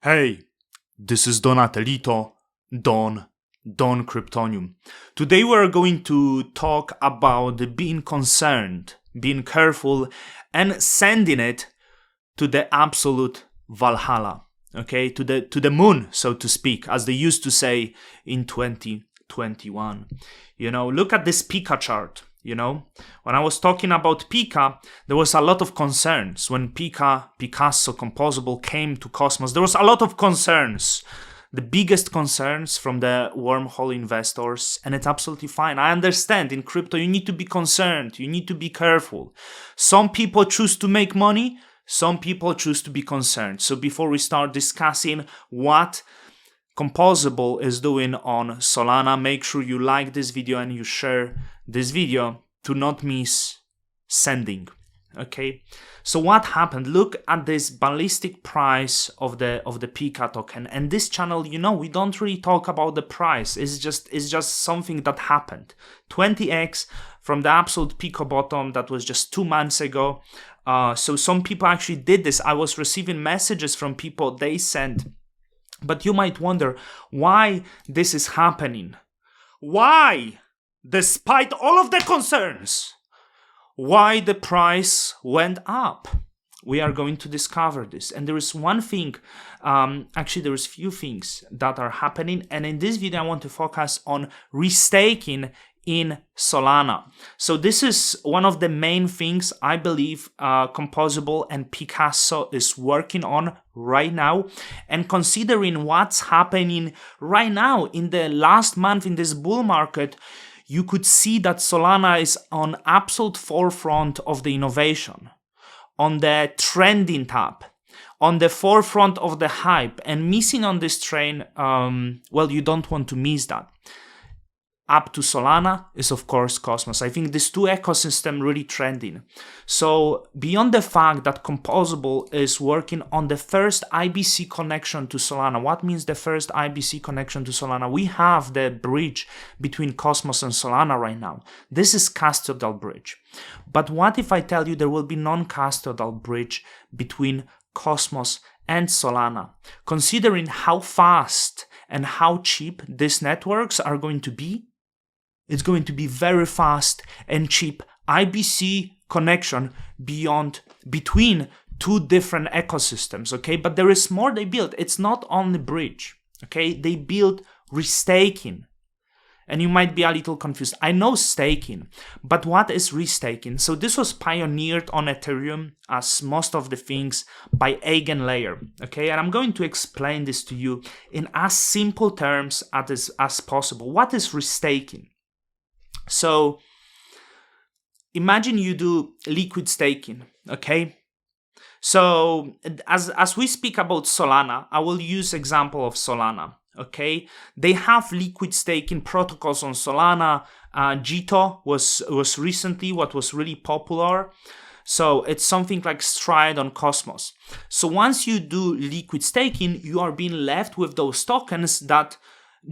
Hey, this is Donatelito, Don Kryptonium. Today we're going to talk about being concerned, being careful, and sending it to the absolute Valhalla, okay, to the moon, so to speak, as they used to say in 2021. Look at this PICA chart. When I was talking about PICA, there was a lot of concerns. When PICA, Picasso, Composable came to Cosmos, there was a lot of concerns. The biggest concerns from the wormhole investors, and it's absolutely fine. I understand in crypto you need to be concerned, you need to be careful. Some people choose to make money, some people choose to be concerned. So before we start discussing what Composable is doing on Solana, make sure you like this video and you share this video to not miss sending. Okay, so what happened? Look at this ballistic price of the PICA token, and this channel, we don't really talk about the price. It's just something that happened. 20x from the absolute PICA bottom. That was just 2 months ago. So some people actually did this. I was receiving messages from people they sent. But you might wonder why this is happening. Why, despite all of the concerns, why the price went up? We are going to discover this. And there is one thing, actually there is few things that are happening. And in this video, I want to focus on restaking in Solana. So this is one of the main things I believe Composable and Picasso is working on right now. And considering what's happening right now in the last month in this bull market, you could see that Solana is on absolute forefront of the innovation, on the trending tab, on the forefront of the hype, and missing on this train, well, you don't want to miss that. Up to Solana is, of course, Cosmos. I think these two ecosystems really trending. So beyond the fact that Composable is working on the first IBC connection to Solana, what means the first IBC connection to Solana? We have the bridge between Cosmos and Solana right now. This is custodial bridge. But what if I tell you there will be non-custodial bridge between Cosmos and Solana? Considering how fast and how cheap these networks are going to be, it's going to be very fast and cheap IBC connection between two different ecosystems, okay? But there is more they built. It's not only bridge, okay? They built restaking. And you might be a little confused. I know staking, but what is restaking? So this was pioneered on Ethereum, as most of the things, by Eigenlayer, okay? And I'm going to explain this to you in as simple terms as possible. What is restaking? So imagine you do liquid staking, okay? So as we speak about Solana, I will use example of Solana, okay? They have liquid staking protocols on Solana. Jito was recently what was really popular. So it's something like Stride on Cosmos. So once you do liquid staking, you are being left with those tokens that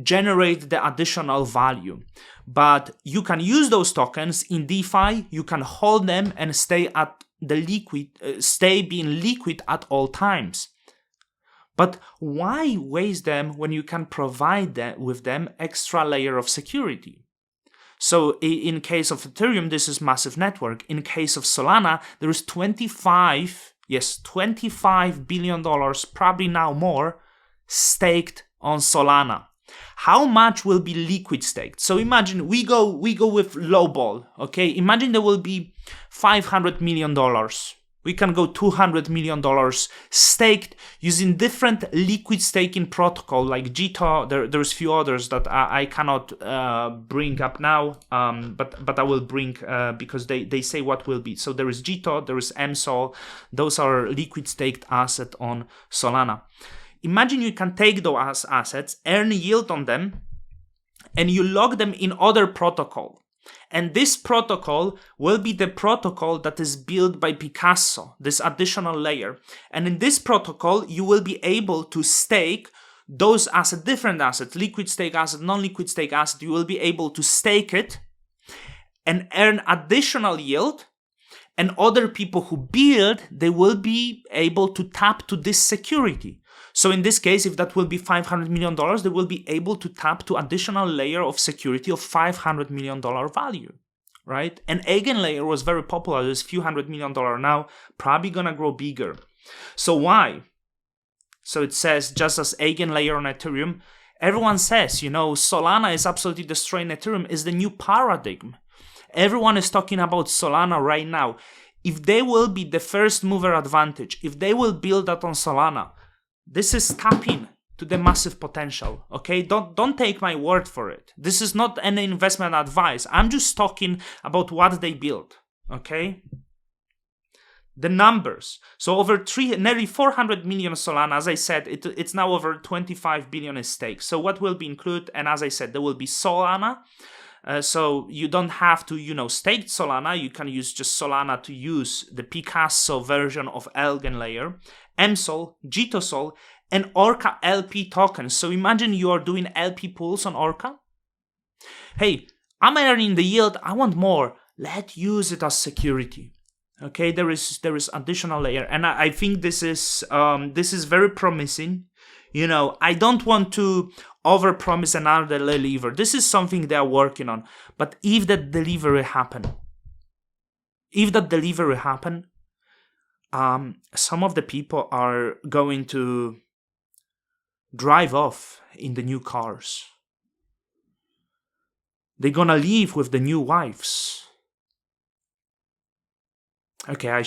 generate the additional value. But you can use those tokens in DeFi, you can hold them and stay being liquid at all times. But why waste them when you can provide with them extra layer of security? So in case of Ethereum, this is massive network. In case of Solana, there is $25 billion, probably now more, staked on Solana. How much will be liquid staked? So imagine we go with lowball, okay? Imagine there will be $500 million. We can go $200 million staked using different liquid staking protocol like Jito. There's few others that I cannot bring up now, but I will bring because they say what will be. So there is Jito, there is MSOL. Those are liquid staked assets on Solana. Imagine you can take those assets, earn yield on them, and you log them in other protocol. And this protocol will be the protocol that is built by Picasso, this additional layer. And in this protocol, you will be able to stake those assets, different assets, liquid stake asset, non-liquid stake asset. You will be able to stake it and earn additional yield. And other people who build, they will be able to tap to this security. So in this case, if that will be $500 million, they will be able to tap to additional layer of security of $500 million value, right? And Eigenlayer was very popular. There's a few $100 million now, probably gonna grow bigger. So why? So it says, just as Eigenlayer on Ethereum, everyone says, Solana is absolutely destroying Ethereum, is the new paradigm. Everyone is talking about Solana right now. If they will be the first mover advantage, if they will build that on Solana, this is tapping to the massive potential, okay? Don't take my word for it. This is not any investment advice. I'm just talking about what they build, okay? The numbers. So over nearly 400 million Solana, as I said, it's now over 25 billion at stake. So what will be included? And as I said, there will be Solana. So you don't have to, stake Solana. You can use just Solana to use the PICA version of Eigenlayer, MSOL, JITOSOL, and Orca LP tokens. So imagine you are doing LP pools on Orca. Hey, I'm earning the yield. I want more. Let's use it as security. Okay, there is additional layer, and I think this is very promising. I don't want to overpromise another deliver. This is something they are working on. But if that delivery happen, some of the people are going to drive off in the new cars. They're gonna leave with the new wives. Okay,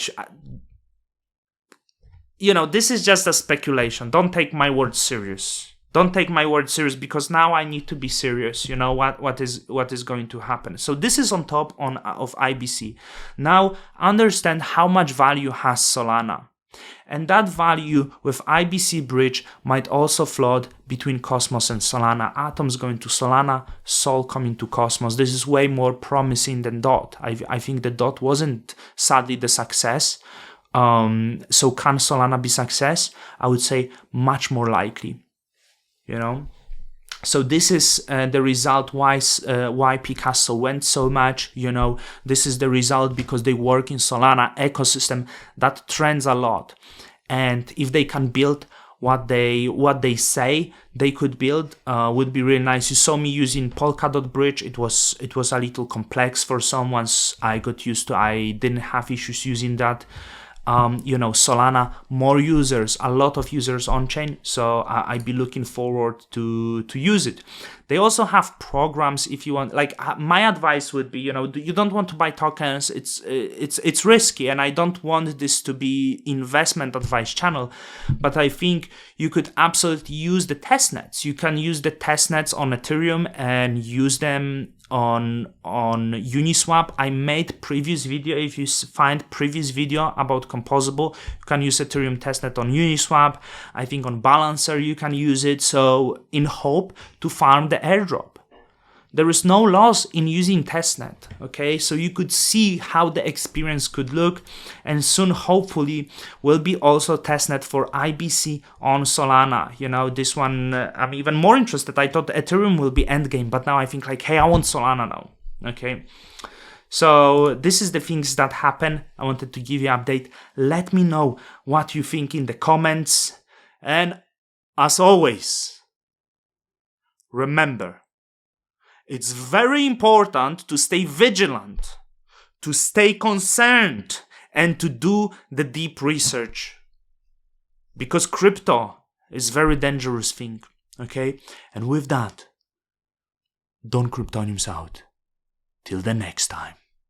this is just a speculation. Don't take my word serious. Don't take my word serious, because now I need to be serious. What is going to happen. So this is on top of IBC. Now understand how much value has Solana. And that value with IBC bridge might also float between Cosmos and Solana. Atoms going to Solana, Sol coming to Cosmos. This is way more promising than DOT. I think the DOT wasn't sadly the success. So can Solana be success? I would say much more likely. So this is the result why Picasso went so much. This is the result because they work in Solana ecosystem that trends a lot, and if they can build what they say they could build, would be really nice. You saw me using Polkadot bridge. It was a little complex for some. Once I got used to, I didn't have issues using that. Solana, more users, a lot of users on chain, so I'd be looking forward to use it. They also have programs if you want. Like my advice would be, you don't want to buy tokens. It's risky, and I don't want this to be investment advice channel. But I think you could absolutely use the testnets. You can use the testnets on Ethereum and use them on Uniswap. I made previous video. If you find previous video about composable, you can use Ethereum testnet on Uniswap. I think on Balancer you can use it. So in hope to farm the airdrop. There is no loss in using testnet. Okay, so you could see how the experience could look, and soon hopefully will be also testnet for IBC on Solana. This one I'm even more interested. I thought Ethereum will be endgame, but now I think like, hey, I want Solana now. Okay, so this is the things that happen. I wanted to give you an update. Let me know what you think in the comments, and as always, remember, it's very important to stay vigilant, to stay concerned, and to do the deep research. Because crypto is a very dangerous thing, okay? And with that, Don Kryptoniums out. Till the next time.